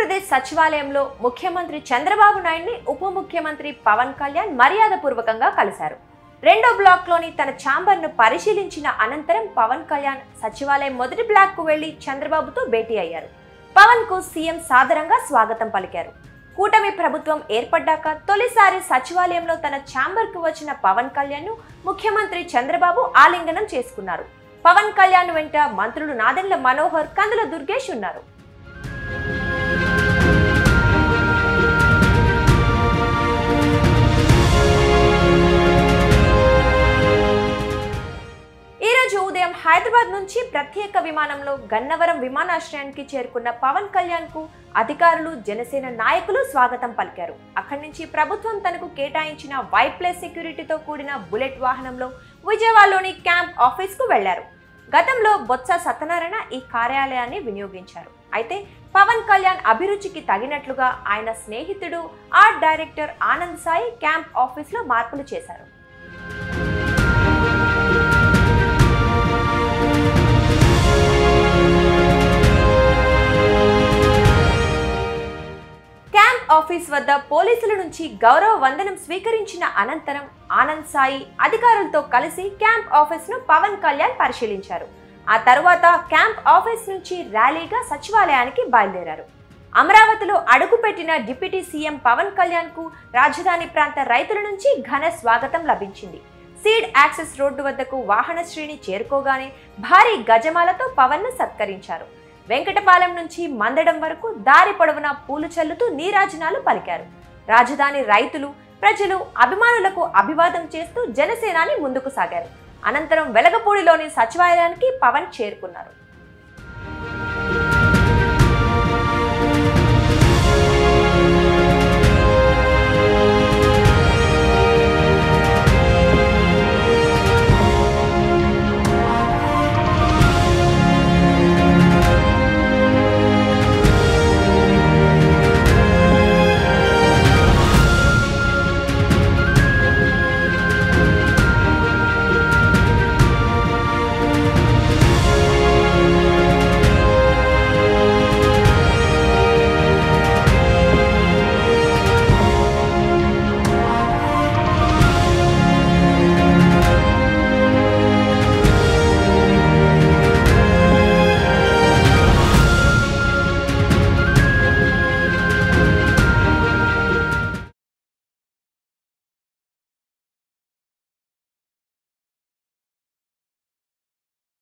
ఆంధ్రప్రదేశ్ సచివాలయంలో ముఖ్యమంత్రి చంద్రబాబు నాయుడిని ఉప ముఖ్యమంత్రి పవన్ కళ్యాణ్ మర్యాదపూర్వకంగా కలిశారు. రెండో బ్లాక్లోని తన ఛాంబర్ను పరిశీలించిన అనంతరం పవన్ కళ్యాణ్ సచివాలయం మొదటి బ్లాక్కు వెళ్లి చంద్రబాబుతో భేటీ అయ్యారు. పవన్ కు సీఎం సాదరంగా స్వాగతం పలికారు. కూటమి ప్రభుత్వం ఏర్పడ్డాక తొలిసారి సచివాలయంలో తన ఛాంబర్కు వచ్చిన పవన్ కళ్యాణ్ను ముఖ్యమంత్రి చంద్రబాబు ఆలింగనం చేసుకున్నారు. పవన్ కళ్యాణ్ వెంట మంత్రులు నాదెండ్ల మనోహర్, కందుల దుర్గేష్ ఉన్నారు. ఉదయం హైదరాబాద్ నుంచి ప్రత్యేక విమానంలో గన్నవరం విమానాశ్రయానికి చేరుకున్న పవన్ కళ్యాణ్ కు అధికారులు, జనసేన నాయకులు స్వాగతం పలికారు. అక్కడి నుంచి ప్రభుత్వం తనకు కేటాయించిన వైప్లెస్ సెక్యూరిటీతో కూడిన బుల్లెట్ వాహనంలో విజయవాడలోని క్యాంప్ ఆఫీస్ కు వెళ్లారు. గతంలో బొత్స సత్యనారాయణ ఈ కార్యాలయాన్ని వినియోగించారు. అయితే పవన్ కళ్యాణ్ అభిరుచికి తగినట్లుగా ఆయన స్నేహితుడు art director Anand Sai camp office లో మార్పులు చేశారు. ఆఫీస్ వద్ద పోలీసుల నుంచి గౌరవ వందనం స్వీకరించిన అనంతరం ఆనంద్ సాయి అధికారులతో కలిసి క్యాంప్ ఆఫీస్ ను పవన్ కళ్యాణ్ పరిశీలించారు. ఆ తరువాత క్యాంప్ ఆఫీస్ నుంచి ర్యాలీగా సచివాలయానికి బయలుదేరారు. అమరావతిలో అడుగుపెట్టిన డిప్యూటీ సీఎం పవన్ కళ్యాణ్ కు రాజధాని ప్రాంత రైతుల నుంచి ఘన స్వాగతం లభించింది. సీడ్ యాక్సెస్ రోడ్డు వద్దకు వాహన శ్రేణి చేరుకోగానే భారీ గజమాలతో పవన్ ను సత్కరించారు. వెంకటపాలెం నుంచి మందడం వరకు దారి పొడవునా పూలు చల్లుతూ నీరాజనాలు పలికారు. రాజధాని రైతులు, ప్రజలు, అభిమానులకు అభివాదం చేస్తూ జనసేనాని ముందుకు సాగారు. అనంతరం వెలగపూడిలోని సచివాలయానికి పవన్ చేరుకున్నారు.